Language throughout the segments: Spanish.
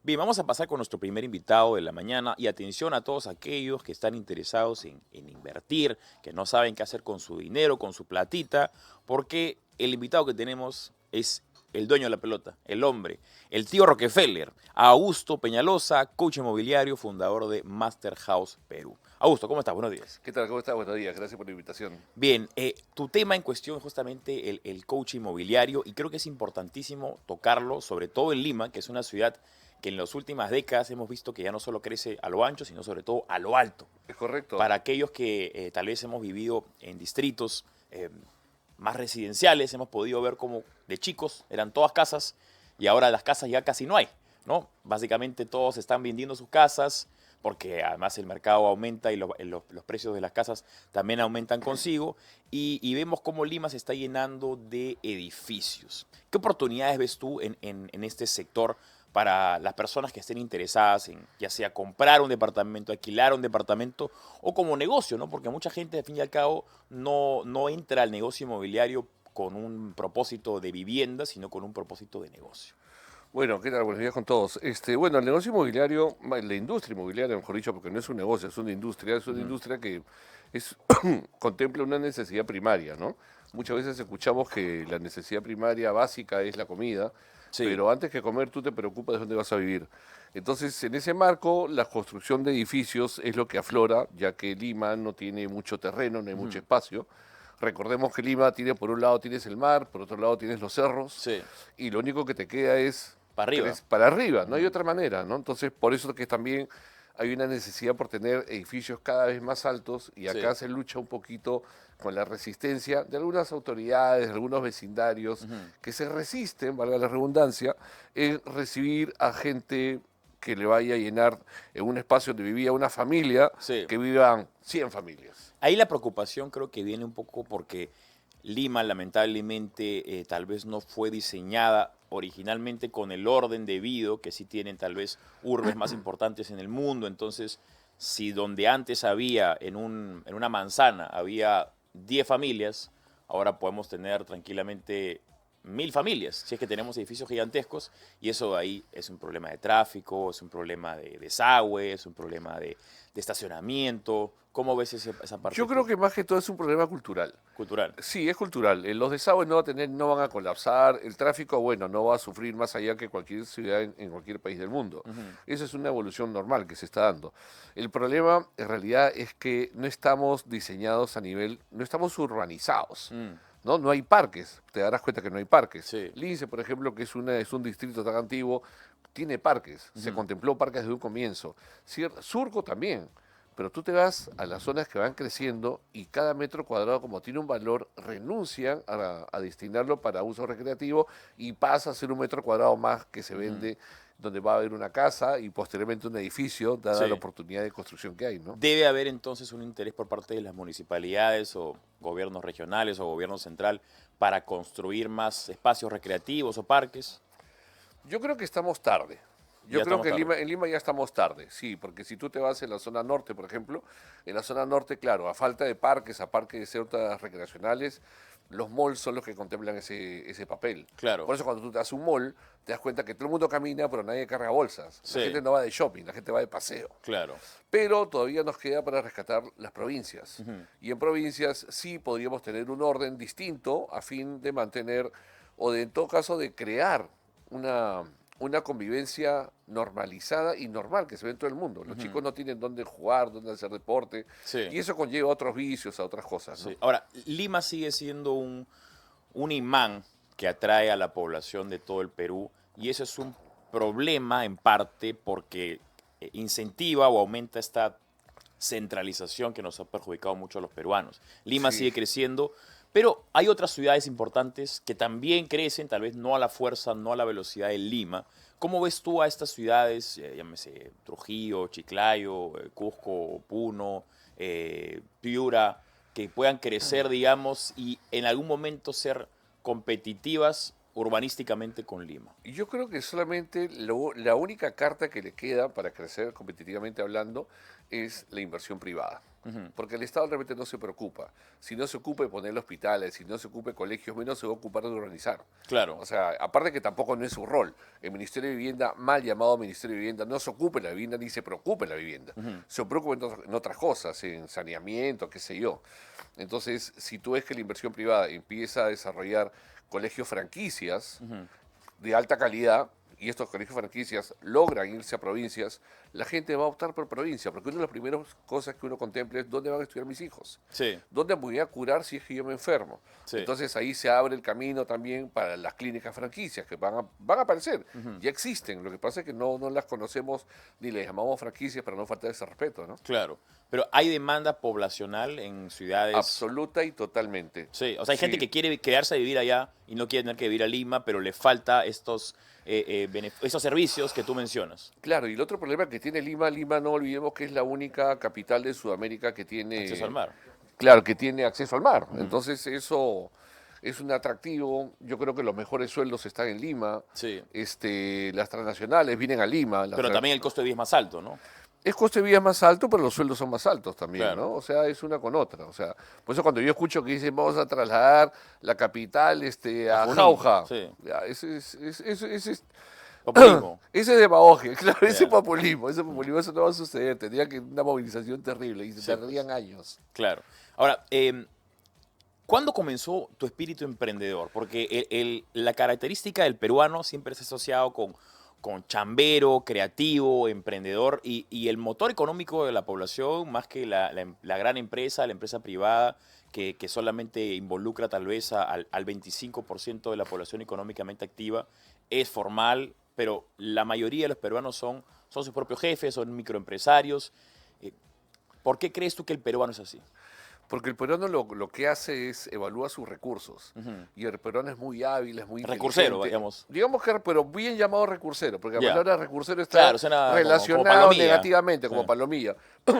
Bien, vamos a pasar con nuestro primer invitado de la mañana y atención a todos aquellos que están interesados en invertir, que no saben qué hacer con su dinero, con su platita, porque el invitado que tenemos es el dueño de la pelota, el hombre, el tío Rockefeller, Augusto Peñalosa, coach inmobiliario, fundador de Master House Perú. Augusto, ¿cómo estás? Buenos días. ¿Qué tal? ¿Cómo estás? Buenos días. Gracias por la invitación. Bien, tu tema en cuestión es justamente el coach inmobiliario y creo que es importantísimo tocarlo, sobre todo en Lima, que es una ciudad que en las últimas décadas hemos visto que ya no solo crece a lo ancho, sino sobre todo a lo alto. ¿Es correcto? Para aquellos que tal vez hemos vivido en distritos más residenciales, hemos podido ver cómo de chicos eran todas casas y ahora las casas ya casi no hay, ¿no? Básicamente todos están vendiendo sus casas porque además el mercado aumenta y los precios de las casas también aumentan consigo y vemos cómo Lima se está llenando de edificios. ¿Qué oportunidades ves tú en este sector para las personas que estén interesadas en ya sea comprar un departamento, alquilar un departamento o como negocio, ¿no? Porque mucha gente, al fin y al cabo, no entra al negocio inmobiliario con un propósito de vivienda, sino con un propósito de negocio. Bueno, ¿qué tal? Buenos días con todos. Bueno, el negocio inmobiliario, la industria inmobiliaria, mejor dicho, porque no es un negocio, es una Ujú. industria que es, contempla una necesidad primaria, ¿no? Muchas veces escuchamos que la necesidad primaria básica es la comida, Sí. pero antes que comer tú te preocupas de dónde vas a vivir. Entonces, en ese marco, la construcción de edificios es lo que aflora, ya que Lima no tiene mucho terreno, no hay mucho Ujú. espacio. Recordemos que Lima tiene, por un lado tienes el mar, por otro lado tienes los cerros, Sí. y lo único que te queda es Para arriba. para arriba, no hay Ujú. otra manera, ¿no? Entonces, por eso que también hay una necesidad por tener edificios cada vez más altos y Sí. acá se lucha un poquito con la resistencia de algunas autoridades, de algunos vecindarios Ujú. que se resisten, valga la redundancia, en recibir a gente que le vaya a llenar en un espacio donde vivía una familia, Sí. que vivan 100 familias. Ahí la preocupación creo que viene un poco porque Lima lamentablemente tal vez no fue diseñada originalmente con el orden debido que sí tienen tal vez urbes más importantes en el mundo. Entonces, si donde antes había en una manzana había 10 familias, ahora podemos tener tranquilamente 1000 familias, si es que tenemos edificios gigantescos, y eso ahí es un problema de tráfico, es un problema de desagüe, es un problema de estacionamiento. ¿Cómo ves esa parte Yo creo tú? que más que todo es un problema cultural. Cultural. Sí, es cultural. Los desagües no van a colapsar. El tráfico, bueno, no va a sufrir más allá que cualquier ciudad en cualquier país del mundo. Ujú. Esa es una evolución normal que se está dando. El problema, en realidad, es que no estamos diseñados a nivel, no estamos urbanizados. Mm. ¿No? No hay parques, te darás cuenta que no hay parques. Sí. Lince, por ejemplo, que es un distrito tan antiguo, tiene parques, se Ujú. contempló parques desde un comienzo. Surco también, pero tú te vas a las zonas que van creciendo y cada metro cuadrado, como tiene un valor, renuncian a destinarlo para uso recreativo y pasa a ser un metro cuadrado más que se Ujú. vende, donde va a haber una casa y posteriormente un edificio, dada la Sí. oportunidad de construcción que hay, ¿no? Debe haber entonces un interés por parte de las municipalidades o gobiernos regionales o gobierno central para construir más espacios recreativos o parques. Yo creo que estamos tarde. Ya Yo creo estamos que tarde. En Lima ya estamos tarde, sí, porque si tú te vas en la zona norte, por ejemplo, en la zona norte, claro, a falta de parques, a parques de ciertas recreacionales, los malls son los que contemplan ese papel. Claro. Por eso cuando tú te das un mall, te das cuenta que todo el mundo camina, pero nadie carga bolsas. La Sí. gente no va de shopping, la gente va de paseo. Claro. Pero todavía nos queda para rescatar las provincias. Ujú. Y en provincias sí podríamos tener un orden distinto a fin de mantener, o de en todo caso de crear una, una convivencia normalizada y normal que se ve en todo el mundo. Los Ujú. chicos no tienen dónde jugar, dónde hacer deporte, Sí. y eso conlleva a otros vicios, a otras cosas, ¿no? Sí. Ahora, Lima sigue siendo un imán que atrae a la población de todo el Perú y eso es un problema en parte porque incentiva o aumenta esta centralización que nos ha perjudicado mucho a los peruanos. Lima Sí. sigue creciendo, pero hay otras ciudades importantes que también crecen, tal vez no a la fuerza, no a la velocidad de Lima. ¿Cómo ves tú a estas ciudades, llámese Trujillo, Chiclayo, Cusco, Puno, Piura, que puedan crecer, digamos, y en algún momento ser competitivas urbanísticamente con Lima? Y yo creo que solamente la única carta que le queda para crecer competitivamente hablando es la inversión privada. Porque el Estado realmente no se preocupa. Si no se ocupa de poner hospitales, si no se ocupa de colegios, menos se va a ocupar de urbanizar. Claro, O sea, aparte que tampoco no es su rol. El Ministerio de Vivienda, mal llamado Ministerio de Vivienda, no se ocupa de la vivienda ni se preocupa de la vivienda. Se preocupa en otras cosas, en saneamiento, qué sé yo. Entonces, si tú ves que la inversión privada empieza a desarrollar colegios franquicias de alta calidad, y estos colegios franquicias logran irse a provincias, la gente va a optar por provincia, porque una de las primeras cosas que uno contempla es dónde van a estudiar mis hijos, sí, dónde me voy a curar si es que yo me enfermo. sí. Entonces ahí se abre el camino también para las clínicas franquicias que van a aparecer, ya existen, lo que pasa es que no las conocemos ni les llamamos franquicias para no faltar ese respeto, ¿no? Claro, pero hay demanda poblacional en ciudades. Absoluta y totalmente. Sí, o sea, hay gente Sí. que quiere quedarse a vivir allá y no quiere tener que vivir a Lima, pero le falta esos servicios que tú mencionas. Claro, y el otro problema que tiene Lima no olvidemos que es la única capital de Sudamérica que tiene, Acceso al mar. claro, que tiene acceso al mar. Entonces eso es un atractivo. Yo creo que los mejores sueldos están en Lima. Sí, Las transnacionales vienen a Lima. pero también el costo de vida es más alto, ¿no? Es costo de vida más alto, pero los sueldos son más altos también, Claro. ¿no? O sea, es una con otra. O sea, por eso cuando yo escucho que dicen vamos a trasladar la capital a Junín, Jauja, sí. ya, ese es Populismo. ese es demagogia, claro, ese Ya. populismo, eso no va a suceder. Tendría que una movilización terrible y se Sí, tardarían años. Claro. Ahora, ¿cuándo comenzó tu espíritu emprendedor? Porque la característica del peruano siempre se ha asociado con chambero, creativo, emprendedor y el motor económico de la población, más que la gran empresa, la empresa privada, que solamente involucra tal vez al 25% de la población económicamente activa, es formal, pero la mayoría de los peruanos son sus propios jefes, son microempresarios. Eh, ¿Por qué crees tú que el peruano es así? Porque el peruano lo que hace es evalúa sus recursos. Y el peruano es muy hábil, es muy Recursero, inteligente. digamos. Digamos que, pero bien llamado recursero, porque la Ya. palabra recursero está Claro, suena como relacionado palomilla. negativamente, como Sí. palomilla.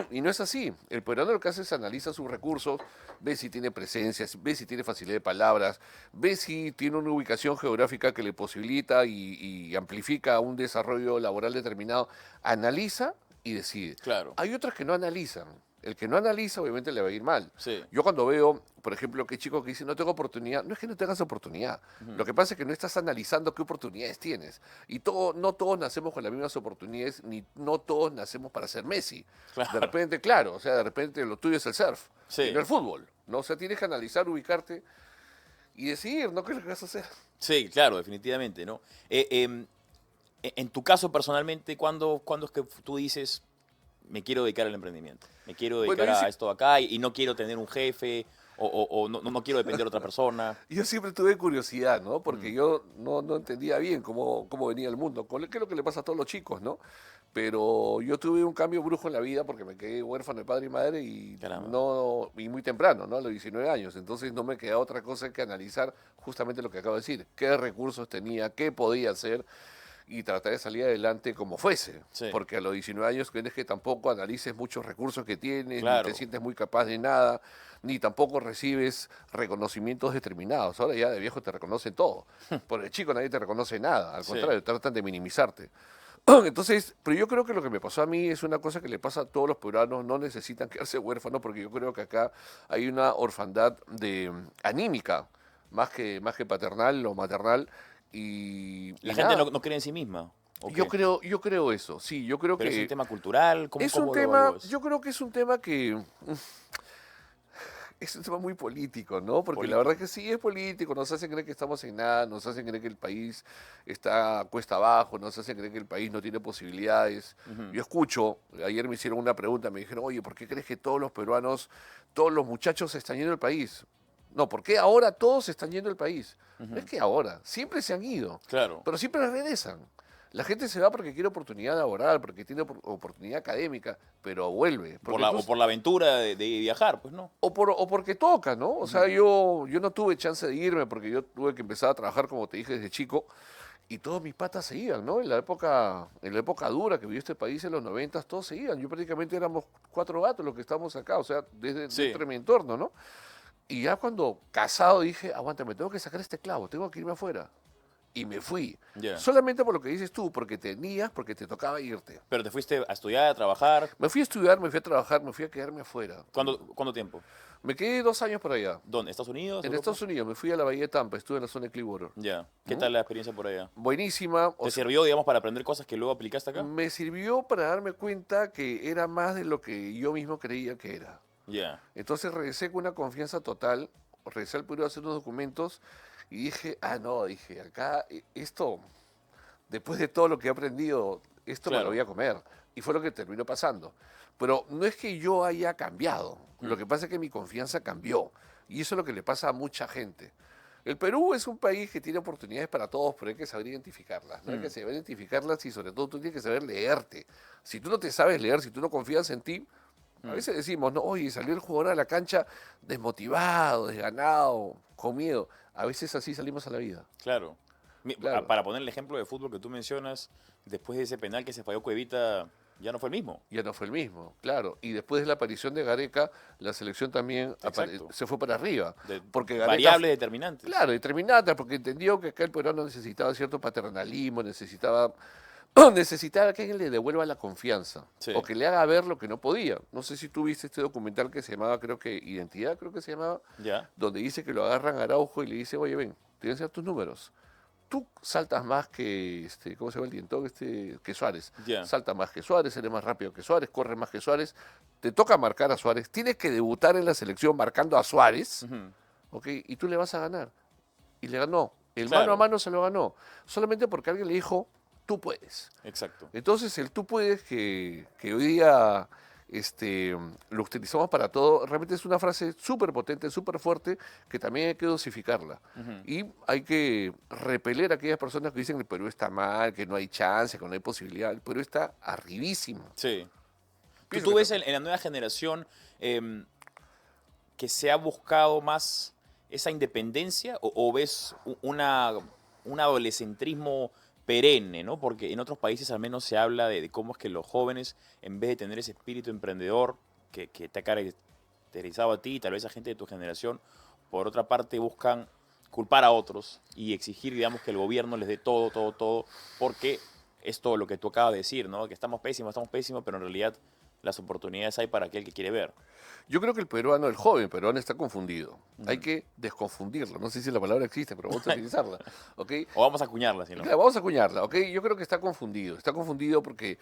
Y no es así. El peruano lo que hace es analiza sus recursos, ve si tiene presencia, ve si tiene facilidad de palabras, ve si tiene una ubicación geográfica que le posibilita y amplifica un desarrollo laboral determinado. Analiza y decide. Claro. Hay otros que no analizan. El que no analiza, obviamente, le va a ir mal. Sí. Yo cuando veo, por ejemplo, que hay chicos que dicen no tengo oportunidad, no es que no tengas oportunidad. Lo que pasa es que no estás analizando qué oportunidades tienes. Y no todos nacemos con las mismas oportunidades, ni no todos nacemos para ser Messi. Claro. De repente, claro, o sea, de repente lo tuyo es el surf, Sí. y no el fútbol. ¿No? O sea, tienes que analizar, ubicarte y decidir, ¿no? ¿Qué es lo que vas a hacer? Sí, claro, definitivamente, ¿no? En tu caso, personalmente, ¿cuándo es que tú dices, me quiero dedicar al emprendimiento? Me quiero Bueno, dedicar yo a sí- esto de acá y no quiero tener un jefe o no quiero depender de otra persona. Yo siempre tuve curiosidad, ¿no? Porque yo no entendía bien cómo venía el mundo, qué es lo que le pasa a todos los chicos, ¿no? Pero yo tuve un cambio brujo en la vida porque me quedé huérfano de padre y madre Caramba. y muy temprano, ¿no? A los 19 años. Entonces no me quedaba otra cosa que analizar justamente lo que acabo de decir. ¿Qué recursos tenía? ¿Qué podía hacer? Y tratar de salir adelante como fuese. Sí. Porque a los 19 años tienes que tampoco analices muchos recursos que tienes, Claro. ni te sientes muy capaz de nada, ni tampoco recibes reconocimientos determinados. Ahora ya de viejo te reconocen todo. Por el chico nadie te reconoce nada, al Sí. contrario, tratan de minimizarte. Entonces, pero yo creo que lo que me pasó a mí es una cosa que le pasa a todos los peruanos, no necesitan quedarse huérfanos porque yo creo que acá hay una orfandad anímica, más que paternal o maternal. La Y gente nada, no cree en sí misma. ¿O yo qué? creo eso, sí, yo creo Pero es un que tema cultural. es ¿Cómo un lo tema, evalúas? yo creo que es un tema que es un tema muy político, ¿no? Porque la Político. verdad que sí es político, nos hacen creer que estamos en nada, nos hacen creer que el país está cuesta abajo, nos hacen creer que el país no tiene posibilidades. Yo escucho, ayer me hicieron una pregunta, me dijeron, oye, ¿por qué crees que todos los peruanos, todos los muchachos se están yendo del país? No, ¿por qué ahora todos se están yendo del país? No es que ahora, siempre se han ido, Claro. pero siempre regresan. La gente se va porque quiere oportunidad laboral, porque tiene oportunidad académica, pero vuelve. Porque O por la aventura de viajar, pues no. o porque toca, ¿no? O sea, yo no tuve chance de irme porque yo tuve que empezar a trabajar, como te dije, desde chico, y todos mis patas se iban, ¿no? En la época dura que vivió este país en los 90, todos se iban. Yo prácticamente éramos 4 gatos los que estamos acá, o sea, Sí. dentro de mi entorno, ¿no? Y ya cuando casado dije, aguanta, me tengo que sacar este clavo, tengo que irme afuera. y me fui. Ya. Solamente por lo que dices tú, porque porque te tocaba irte. Pero te fuiste a estudiar, a trabajar. Me fui a estudiar, me fui a trabajar, me fui a quedarme afuera. ¿Cuánto tiempo? Me quedé 2 años por allá. ¿Dónde? ¿Estados Unidos? En ¿Europa? Estados Unidos, me fui a la Bahía de Tampa, estuve en la zona de Clearwater. Ya. ¿Qué ¿Mm? tal la experiencia por allá? Buenísima. O ¿Te sea, sirvió, digamos, para aprender cosas que luego aplicaste acá? me sirvió para darme cuenta que era más de lo que yo mismo creía que era. Ya. Entonces regresé con una confianza total, regresé al Perú a hacer unos documentos y dije, no, dije, acá esto, después de todo lo que he aprendido, esto me lo Claro. voy a comer. Y fue lo que terminó pasando. Pero no es que yo haya cambiado, lo que pasa es que mi confianza cambió. Y eso es lo que le pasa a mucha gente. El Perú es un país que tiene oportunidades para todos, pero hay que saber identificarlas. ¿No? Hay que saber identificarlas y sobre todo tú tienes que saber leerte. Si tú no te sabes leer, si tú no confías en ti, a veces decimos, no, oye, salió el jugador a la cancha desmotivado, desganado, con miedo. A veces así salimos a la vida. Claro. Claro. Para poner el ejemplo de fútbol que tú mencionas, después de ese penal que se falló Cuevita, ya no fue el mismo. Ya no fue el mismo, claro. Y después de la aparición de Gareca, la selección también Exacto. se fue para arriba. De Porque Gareca, variables determinantes. claro, determinante, porque entendió que acá el peruano necesitaba cierto paternalismo, necesitaba que alguien le devuelva la confianza Sí. o que le haga ver lo que no podía. No sé si tú viste este documental que se llamaba, creo que Identidad, creo que se llamaba, Ya. donde dice que lo agarran a Araujo y le dice, oye, ven, tienes que ser tus números. Tú saltas más que, ¿cómo se llama el dientón? Que Suárez. Ya. Saltas más que Suárez, eres más rápido que Suárez, corres más que Suárez. Te toca marcar a Suárez. Tienes que debutar en la selección marcando a Suárez, Ujú. ¿ok? Y tú le vas a ganar. Y le ganó. El Claro. mano a mano se lo ganó. Solamente porque alguien le dijo, tú puedes. Exacto. Entonces, el tú puedes que hoy día lo utilizamos para todo, realmente es una frase súper potente, súper fuerte, que también hay que dosificarla. Y hay que repeler a aquellas personas que dicen que el Perú está mal, que no hay chance, que no hay posibilidad. El Perú está arribísimo. Sí. Pienso ¿Tú que ves en la nueva generación que se ha buscado más esa independencia o ves un adolescentrismo perenne, ¿no? Porque en otros países al menos se habla de cómo es que los jóvenes, en vez de tener ese espíritu emprendedor que te ha caracterizado a ti y tal vez a gente de tu generación, por otra parte buscan culpar a otros y exigir, digamos, que el gobierno les dé todo, todo, todo, porque es todo lo que tú acabas de decir, ¿no? Que estamos pésimos, pero en realidad las oportunidades hay para aquel que quiere ver. Yo creo que el joven peruano está confundido. Hay que desconfundirlo. No sé si la palabra existe, pero vamos a utilizarla. ¿Ok? O vamos a acuñarla, si no. Claro, vamos a acuñarla, ¿ok? Yo creo que está confundido. Está confundido porque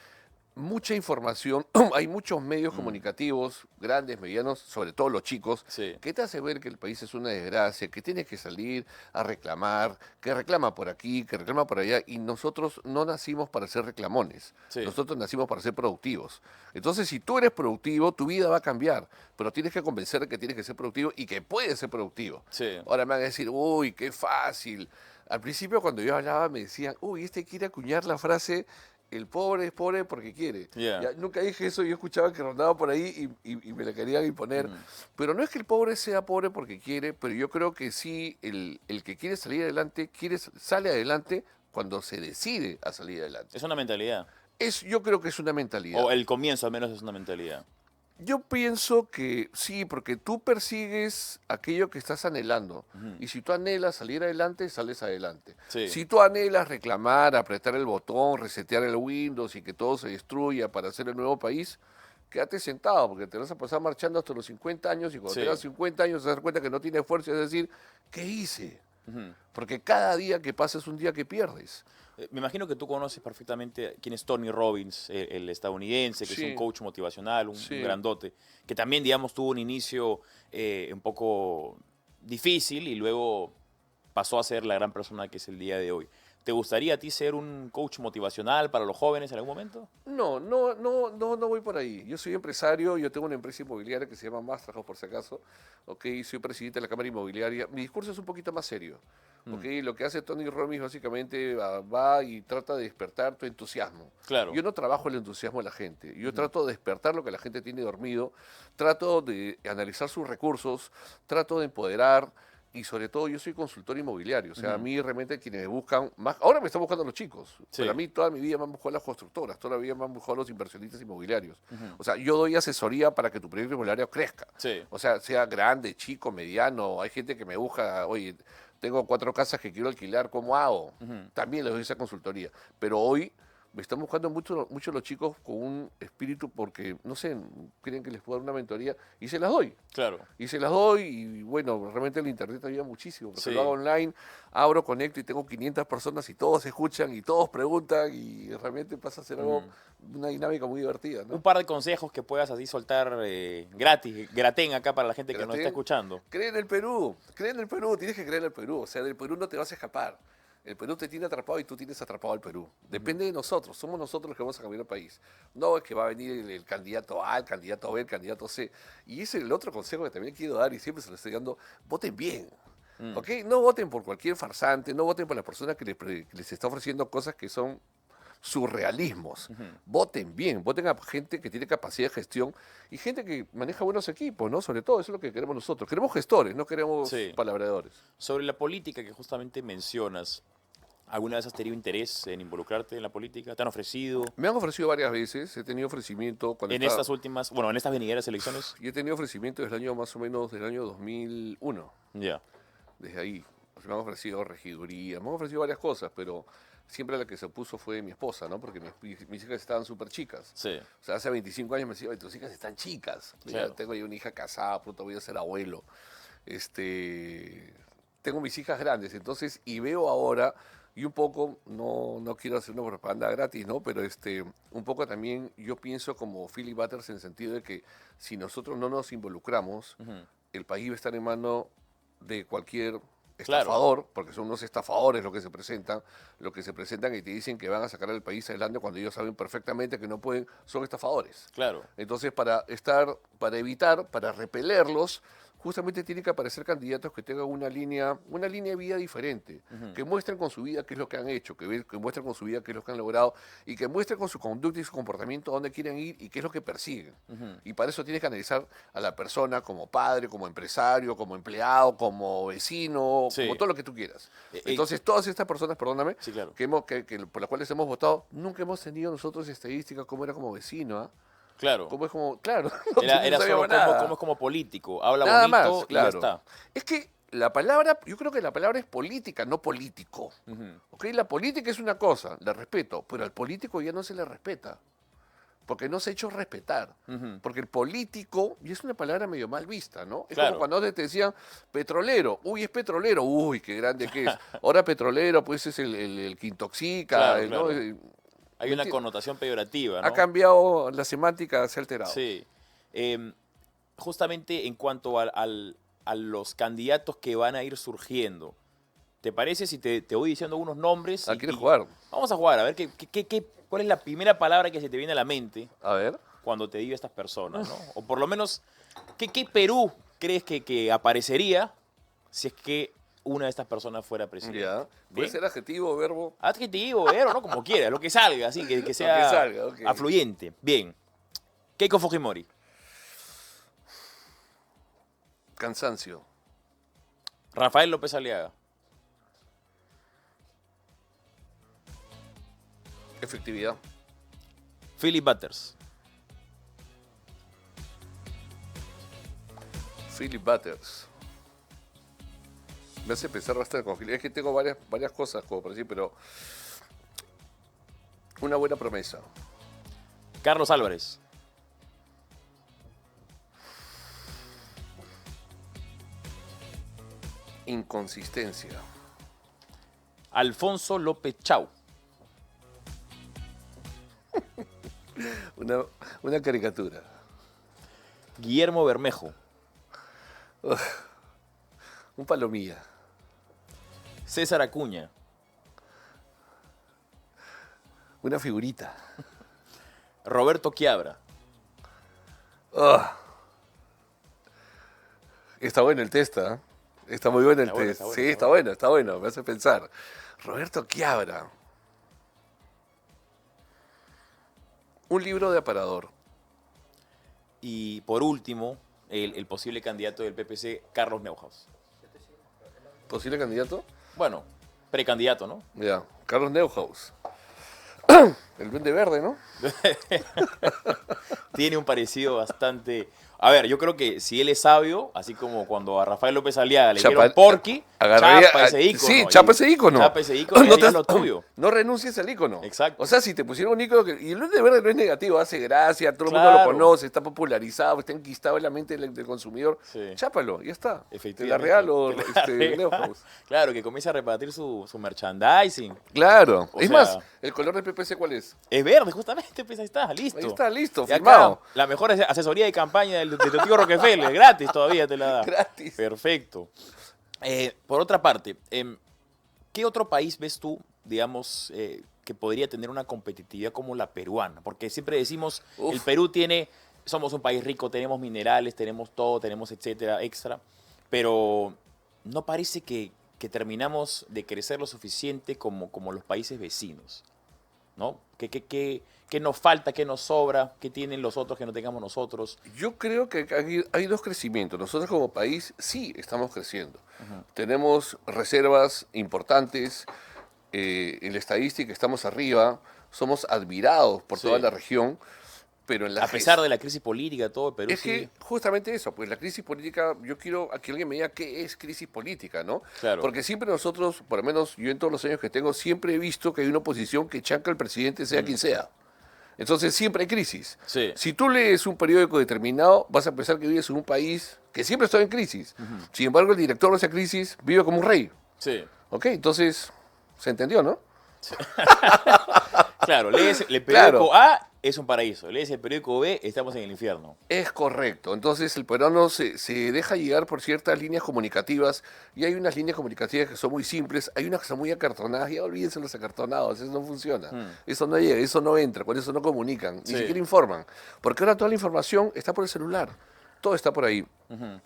mucha información, hay muchos medios comunicativos, grandes, medianos, sobre todo los chicos, Sí. que te hace ver que el país es una desgracia, que tienes que salir a reclamar, que reclama por aquí, que reclama por allá, y nosotros no nacimos para ser reclamones, Sí. nosotros nacimos para ser productivos. Entonces, si tú eres productivo, tu vida va a cambiar, pero tienes que convencer de que tienes que ser productivo y que puedes ser productivo. Sí. Ahora me van a decir, uy, qué fácil. Al principio cuando yo hablaba me decían, uy, quiere acuñar la frase, el pobre es pobre porque quiere. Yeah. Ya, nunca dije eso, yo escuchaba que rondaba por ahí y me la querían imponer. Pero no es que el pobre sea pobre porque quiere, pero yo creo que sí, el que quiere salir adelante, sale adelante cuando se decide a salir adelante. Es una mentalidad. Yo creo que es una mentalidad. O el comienzo al menos es una mentalidad. Yo pienso que sí, porque tú persigues aquello que estás anhelando. Y si tú anhelas salir adelante, sales adelante. Sí. Si tú anhelas reclamar, apretar el botón, resetear el Windows y que todo se destruya para hacer el nuevo país, quédate sentado, porque te vas a pasar marchando hasta los 50 años y cuando Sí. tengas 50 años te das cuenta que no tienes fuerza, es decir, ¿qué hice? Porque cada día que pasa es un día que pierdes. Me imagino que tú conoces perfectamente quién es Tony Robbins, el estadounidense, que Sí. es un coach motivacional, un Sí. grandote, que también, digamos, tuvo un inicio un poco difícil y luego pasó a ser la gran persona que es el día de hoy. ¿Te gustaría a ti ser un coach motivacional para los jóvenes en algún momento? No voy por ahí. Yo soy empresario, yo tengo una empresa inmobiliaria que se llama Mastrahouse, por si acaso. Soy presidente de la Cámara Inmobiliaria. Mi discurso es un poquito más serio. Lo que hace Tony Robbins básicamente va y trata de despertar tu entusiasmo. Claro. Yo no trabajo el entusiasmo de la gente. Yo trato de despertar lo que la gente tiene dormido. Trato de analizar sus recursos. Trato de empoderar. y sobre todo yo soy consultor inmobiliario, o sea, a mí realmente quienes me buscan, más, ahora me están buscando los chicos, Sí. pero a mí toda mi vida me han buscado las constructoras, toda la vida me han buscado los inversionistas inmobiliarios. O sea, yo doy asesoría para que tu proyecto inmobiliario crezca. Sí. O sea, sea grande, chico, mediano, hay gente que me busca, oye, tengo 4 casas que quiero alquilar, ¿cómo hago? También les doy esa consultoría. Pero hoy me están buscando mucho los chicos con un espíritu porque, no sé, creen que les puedo dar una mentoría y se las doy. Claro. Y se las doy y bueno, realmente el internet ayuda muchísimo, porque Sí. lo hago online, abro, conecto y tengo 500 personas y todos escuchan y todos preguntan y realmente pasa a ser algo, una dinámica muy divertida, ¿no? Un par de consejos que puedas así soltar gratis, gratén acá para la gente que nos Gratén. está escuchando. Cree en el Perú, tienes que creer en el Perú, o sea, del Perú no te vas a escapar. El Perú te tiene atrapado y tú tienes atrapado al Perú. Depende de nosotros, somos nosotros los que vamos a cambiar el país. No es que va a venir el candidato A, el candidato B, el candidato C. Y ese es el otro consejo que también quiero dar y siempre se lo estoy dando, voten bien. ¿Ok? No voten por cualquier farsante, no voten por la persona que les está ofreciendo cosas que son surrealismos. Voten bien, voten a gente que tiene capacidad de gestión y gente que maneja buenos equipos, ¿no? Sobre todo, eso es lo que queremos nosotros. Queremos gestores, no queremos Sí. palabreadores. Sobre la política que justamente mencionas, ¿alguna vez has tenido interés en involucrarte en la política? ¿Te han ofrecido Me han ofrecido varias veces, he tenido ofrecimiento cuando en estaba- estas últimas, bueno, en estas venideras elecciones? Yo he tenido ofrecimiento desde el año más o menos del año 2001, Ya. desde ahí. Pues me han ofrecido regiduría, me han ofrecido varias cosas, pero siempre la que se opuso fue mi esposa, ¿no? Porque mis hijas estaban súper chicas. Sí. O sea, hace 25 años me decía, "Oye, tus hijas están chicas. Ya Claro. tengo yo una hija casada, pronto voy a ser abuelo. Tengo mis hijas grandes, entonces, y veo ahora, y un poco, no quiero hacer una propaganda gratis, ¿no? Pero un poco también yo pienso como Philip Butters en el sentido de que si nosotros no nos involucramos, el país va a estar en mano de cualquier Claro. estafador, porque son unos estafadores lo que se presentan y te dicen que van a sacar al país adelante cuando ellos saben perfectamente que no pueden, son estafadores. Claro. Entonces, para repelerlos, justamente tienen que aparecer candidatos que tengan una línea de vida diferente, que muestren con su vida qué es lo que han hecho, que muestren con su vida qué es lo que han logrado y que muestren con su conducta y su comportamiento a dónde quieren ir y qué es lo que persiguen. Y para eso tienes que analizar a la persona como padre, como empresario, como empleado, como vecino, Sí. como todo lo que tú quieras. Eh, Entonces, todas estas personas, perdóname, Sí, claro. por las cuales hemos votado, nunca hemos tenido nosotros estadísticas cómo era como vecino, ¿ah? Claro. Como es como, claro, no Era solo sabíamos como, nada. como es como político. Habla Nada bonito más, y claro. ya está. Es que la palabra, yo creo que la palabra es política, no político. ¿Ok? La política es una cosa, la respeto, pero al político ya no se le respeta. Porque no se ha hecho respetar. Porque el político, y es una palabra medio mal vista, ¿no? Es Claro. como cuando te decían petrolero, uy, es petrolero, uy, qué grande que es. Ahora petrolero, pues es el que intoxica, Claro, ¿no? claro. Hay una connotación peyorativa, ¿no? Ha cambiado la semántica, se ha alterado. Sí. Justamente en cuanto a los candidatos que van a ir surgiendo, ¿te parece si te voy diciendo unos nombres? ¿Quieres jugar? Vamos a jugar, a ver cuál es la primera palabra que se te viene a la mente A ver. cuando te digo estas personas, ¿no? O por lo menos, ¿qué Perú crees que aparecería si es que una de estas personas fuera presidente? Ya. Puede Bien. ser adjetivo, verbo. Adjetivo, verbo, ¿no? Como quieras, lo que salga, así, que sea salga, ok. afluyente. Bien. Keiko Fujimori. Cansancio. Rafael López Aliaga. Efectividad. Philip Butters. Philip Butters. Me hace pensar bastante con Philip. Es que tengo varias cosas como para decir, pero una buena promesa. Carlos Álvarez. Inconsistencia. Alfonso López Chau. Una caricatura. Guillermo Bermejo. Un palomilla. César Acuña. Una figurita. Roberto Quiabra. Ah. Está bueno el test, ¿eh? Está muy bueno el Está bueno, test. está bueno, Sí, está está bueno, me hace pensar. Roberto Quiabra. Un libro de aparador. Y por último, el posible candidato del PPC, Carlos Neuhaus. ¿Posible candidato? Bueno, precandidato, ¿no? Ya, Carlos Neuhaus. El Duende Verde, ¿no? Tiene un parecido bastante... A ver, yo creo que si él es sabio, así como cuando a Rafael López Aliaga le dijeron Porky, chapa ese ícono. Sí, chapa ese ícono. Chapa ese ícono y no harías lo tuyo. No renuncies al ícono. Exacto. O sea, si te pusieron un ícono y el Duende Verde no es negativo, hace gracia, todo el mundo Claro. lo conoce, está popularizado, está enquistado en la mente del consumidor, Sí. chápalo, ya está. Efectivamente. Te la regalo, Claro. Neuhaus. Claro, que comience a repartir su merchandising. Claro. O Es sea, más, ¿el color del PPC cuál es? Es verde, justamente, pues ahí está, listo. Ahí está, listo, Y acá, firmado. la mejor asesoría de campaña de tu tío Rockefeller, gratis todavía te la da. Gratis. Perfecto. Por otra parte, ¿qué otro país ves tú, digamos, que podría tener una competitividad como la peruana? Porque siempre decimos, Uf. el Perú somos un país rico, tenemos minerales, tenemos todo, tenemos etcétera, extra, pero no parece que terminamos de crecer lo suficiente como los países vecinos, ¿no? ¿Qué nos falta, qué nos sobra, qué tienen los otros que no tengamos nosotros? Yo creo que hay dos crecimientos. Nosotros como país sí estamos creciendo. Tenemos reservas importantes, en la estadística estamos arriba, somos admirados por Sí. toda la región, pero en la A pesar de la crisis política, todo, Perú Es que justamente eso, pues la crisis política, yo quiero a que alguien me diga qué es crisis política, ¿no? Claro. Porque siempre nosotros, por lo menos yo en todos los años que tengo, siempre he visto que hay una oposición que chanca al presidente, sea quien sea. Entonces siempre hay crisis. Sí. Si tú lees un periódico determinado, vas a pensar que vives en un país que siempre está en crisis. Sin embargo, el director de esa crisis vive como un rey. Sí. ¿Ok? Entonces, se entendió, ¿no? Claro, lees el Claro. periódico A, es un paraíso. Lees el periódico B, estamos en el infierno. Es correcto. Entonces el peruano se deja llegar por ciertas líneas comunicativas y hay unas líneas comunicativas que son muy simples, hay unas que son muy acartonadas, ya olvídense los acartonados, eso no funciona. Eso no llega, eso no entra, con eso no comunican, ni Sí. siquiera informan. Porque ahora toda la información está por el celular, todo está por ahí. ¿Cuál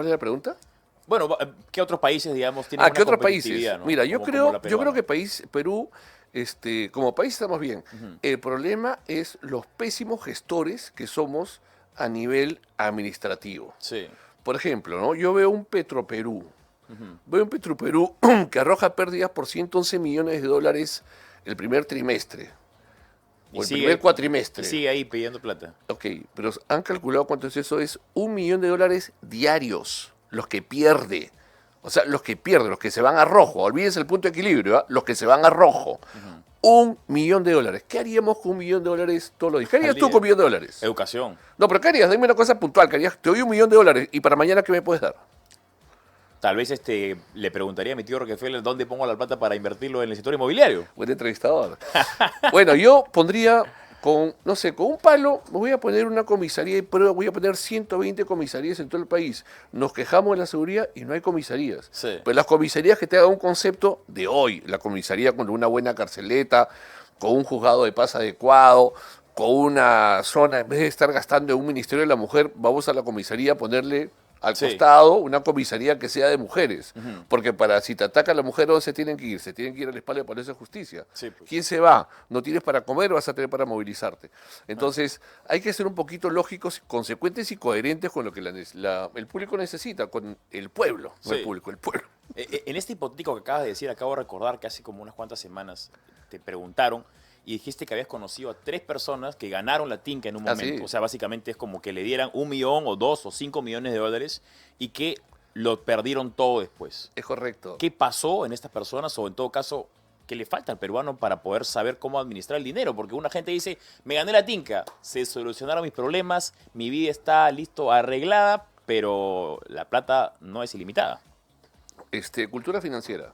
es la pregunta? Bueno, ¿qué otros países, digamos, tienen una ¿Qué otros países? competitividad, ¿no? Mira, yo Como creo la que peruana? Perú, como país estamos bien. El problema es los pésimos gestores que somos a nivel administrativo. Sí. Por ejemplo, ¿no? Yo veo un Petroperú. Veo un Petroperú que arroja pérdidas por 111 millones de dólares el primer trimestre. O el primer cuatrimestre. Y sigue ahí pidiendo plata. Ok, pero han calculado cuánto es eso. Es $1 millón diarios los que pierde. O sea, los que pierden, los que se van a rojo. Olvídense el punto de equilibrio, ¿ah? Los que se van a rojo. $1 millón. ¿Qué haríamos con $1 millón todos los días? ¿Qué harías tú con $1 millón? Educación. No, pero ¿qué harías? Dime una cosa puntual. ¿Qué harías? Te doy $1 millón y para mañana ¿qué me puedes dar? Tal vez le preguntaría a mi tío Rockefeller dónde pongo la plata para invertirlo en el sector inmobiliario. Buen entrevistador. Bueno, yo pondría con un palo, me voy a poner una comisaría y prueba, voy a poner 120 comisarías en todo el país. Nos quejamos de la seguridad y no hay comisarías. Sí. Pero las comisarías que te hagan un concepto de hoy, la comisaría con una buena carceleta, con un juzgado de paz adecuado, con una zona, en vez de estar gastando en un ministerio de la mujer, vamos a la comisaría a ponerle al Sí. costado una comisaría que sea de mujeres. Porque si te ataca la mujer, ¿dónde se tienen que ir? Se tienen que ir al espalda de Palacio de Justicia. Sí, pues. ¿Quién se va? No tienes para comer, vas a tener para movilizarte. Entonces, hay que ser un poquito lógicos, consecuentes y coherentes con lo que el público necesita, con el pueblo, no el Sí. público, el pueblo. En este hipotético que acabas de decir, acabo de recordar que hace como unas cuantas semanas te preguntaron y dijiste que habías conocido a 3 personas que ganaron la tinca en un Ah, momento. sí. O sea, básicamente es como que le dieran $1 millón o 2 o 5 millones de dólares y que lo perdieron todo después. Es correcto. ¿Qué pasó en estas personas o en todo caso, qué le falta al peruano para poder saber cómo administrar el dinero? Porque una gente dice, me gané la tinca, se solucionaron mis problemas, mi vida está listo, arreglada, pero la plata no es ilimitada. Cultura financiera.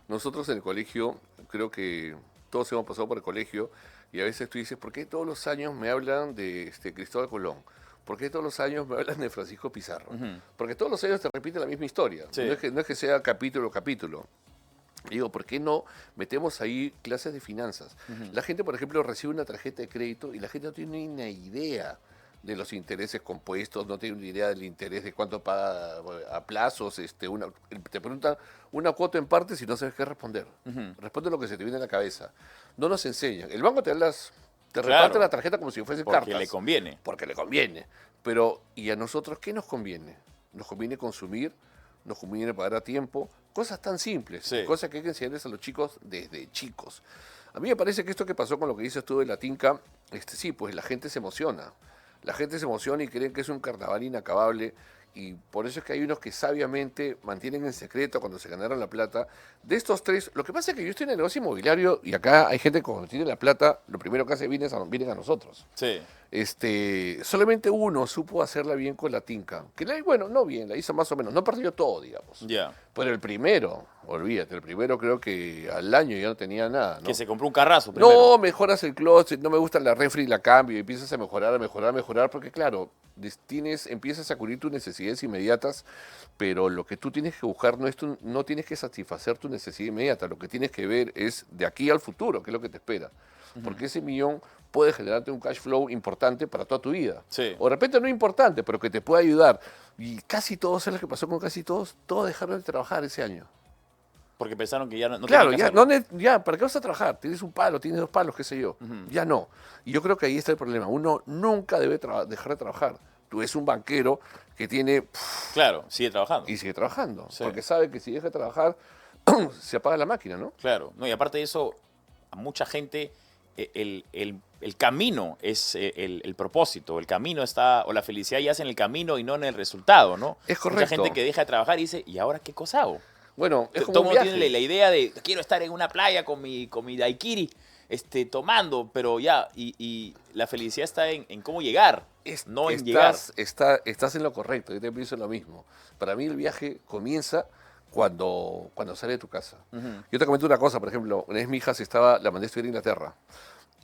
Nosotros en el colegio, creo que todos hemos pasado por el colegio y a veces tú dices, ¿por qué todos los años me hablan de Cristóbal Colón? ¿Por qué todos los años me hablan de Francisco Pizarro? Porque todos los años te repite la misma historia. Sí. No es que sea capítulo a capítulo. Digo, ¿por qué no metemos ahí clases de finanzas? La gente, por ejemplo, recibe una tarjeta de crédito y la gente no tiene ni una idea de los intereses compuestos, no tiene ni idea del interés de cuánto paga a plazos. Te preguntan una cuota en partes y no sabes qué responder. Responde lo que se te viene a la cabeza. No nos enseñan. El banco te Claro. reparte la tarjeta como si fuese Porque cartas. le conviene. Porque le conviene. Pero, ¿y a nosotros qué nos conviene? Nos conviene consumir, nos conviene pagar a tiempo, cosas tan simples, Sí. cosas que hay que enseñarles a los chicos desde chicos. A mí me parece que esto que pasó con lo que dices tú de la tinca, sí, pues la gente se emociona. La gente se emociona y creen que es un carnaval inacabable. Y por eso es que hay unos que sabiamente mantienen en secreto cuando se ganaron la plata. De estos tres, lo que pasa es que yo estoy en el negocio inmobiliario y acá hay gente que cuando tiene la plata, lo primero que hace vienen a nosotros. Sí. Solamente uno supo hacerla bien con la tinca. Bueno, no bien, la hizo más o menos. No perdió todo, digamos. Ya. Pero el primero, olvídate, el primero creo que al año ya no tenía nada, ¿no? Que se compró un carrazo primero. No, mejoras el closet, no me gusta la refri, la cambio, y empiezas a mejorar, porque claro, empiezas a cubrir tus necesidades inmediatas, pero lo que tú tienes que buscar no tienes que satisfacer tu necesidad inmediata, lo que tienes que ver es de aquí al futuro, qué es lo que te espera. Porque ese millón puede generarte un cash flow importante para toda tu vida. Sí. O de repente no importante, pero que te pueda ayudar. Y casi todos, ¿sabes lo que pasó con casi todos? Todos dejaron de trabajar ese año. Porque pensaron que ya no Claro, tenían que ya, hacerlo. ya, ¿para qué vas a trabajar? Tienes un palo, tienes dos palos, qué sé yo. Ya no. Y yo creo que ahí está el problema. Uno nunca debe dejar de trabajar. Tú eres un banquero que tiene Claro, sigue trabajando. y sigue trabajando. Sí. Porque sabe que si deja de trabajar, se apaga la máquina, ¿no? Claro. No, y aparte de eso, a mucha gente el camino es el propósito. El camino está, o la felicidad yace en el camino y no en el resultado, ¿no? Es Mucha correcto. gente que deja de trabajar y dice, ¿y ahora qué cosa hago? Bueno, es como Todo un el mundo viaje. tiene la idea de quiero estar en una playa con mi daiquiri, tomando, pero ya, y la felicidad está en cómo llegar, no en llegar. Estás en lo correcto, yo te pienso lo mismo. Para mí el viaje comienza cuando sale de tu casa. Yo te comento una cosa, por ejemplo, una vez mi hija la mandé a estudiar a Inglaterra,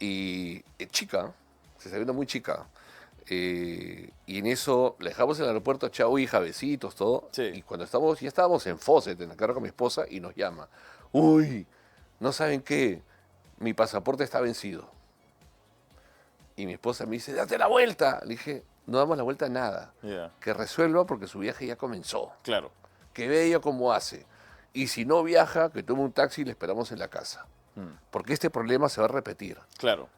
y chica, se está viendo muy chica, y en eso la dejamos en el aeropuerto, chao hija, besitos, todo, Sí. y cuando ya estábamos en Fawcett, en la carro con mi esposa, y nos llama, uy, ¿no saben qué? Mi pasaporte está vencido. Y mi esposa me dice, date la vuelta. Le dije, no damos la vuelta a nada. Ya, Que resuelva porque su viaje ya comenzó. claro, Que vea ella cómo hace. Y si no viaja, que tome un taxi y le esperamos en la casa. Porque este problema se va a repetir. claro.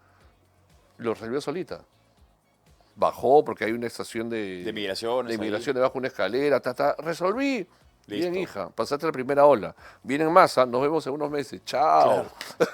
Lo resolvió solita. Bajó porque hay una estación De migraciones. de ahí. inmigración debajo de una escalera. Resolví. Bien, Listo. hija, pasaste la primera ola. Vienen más, nos vemos en unos meses. Chao. Claro.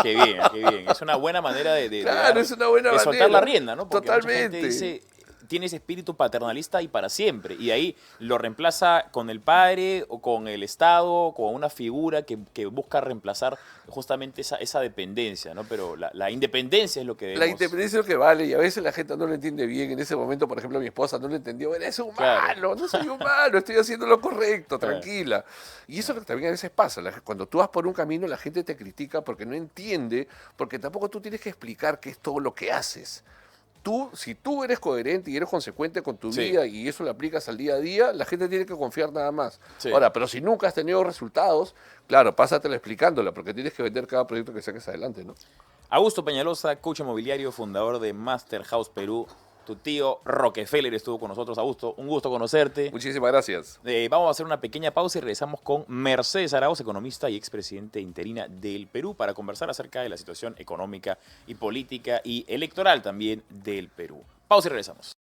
Qué bien, qué bien. Es una buena manera de Claro, es una buena de soltar manera. la rienda, ¿no? Porque mucha gente Totalmente. dice, tiene ese espíritu paternalista y para siempre. Y ahí lo reemplaza con el padre o con el Estado, con una figura que busca reemplazar justamente esa dependencia, ¿no? Pero la independencia es lo que debemos... La independencia es lo que vale y a veces la gente no lo entiende bien. En ese momento, por ejemplo, mi esposa no lo entendió. Eres humano, Claro. no soy humano, estoy haciendo lo correcto, Claro. tranquila. Y eso es lo que también a veces pasa. Cuando tú vas por un camino, la gente te critica porque no entiende, porque tampoco tú tienes que explicar qué es todo lo que haces. Si tú eres coherente y eres consecuente con tu Sí. vida y eso lo aplicas al día a día, la gente tiene que confiar nada más. Sí. Ahora, pero si nunca has tenido resultados, claro, pásatela explicándola, porque tienes que vender cada proyecto que saques adelante, ¿no? Augusto Peñalosa, coach inmobiliario, fundador de Master House Perú. Tu tío Rockefeller estuvo con nosotros. Augusto, un gusto conocerte. Muchísimas gracias. Vamos a hacer una pequeña pausa y regresamos con Mercedes Arauz, economista y expresidente interina del Perú, para conversar acerca de la situación económica y política y electoral también del Perú. Pausa y regresamos.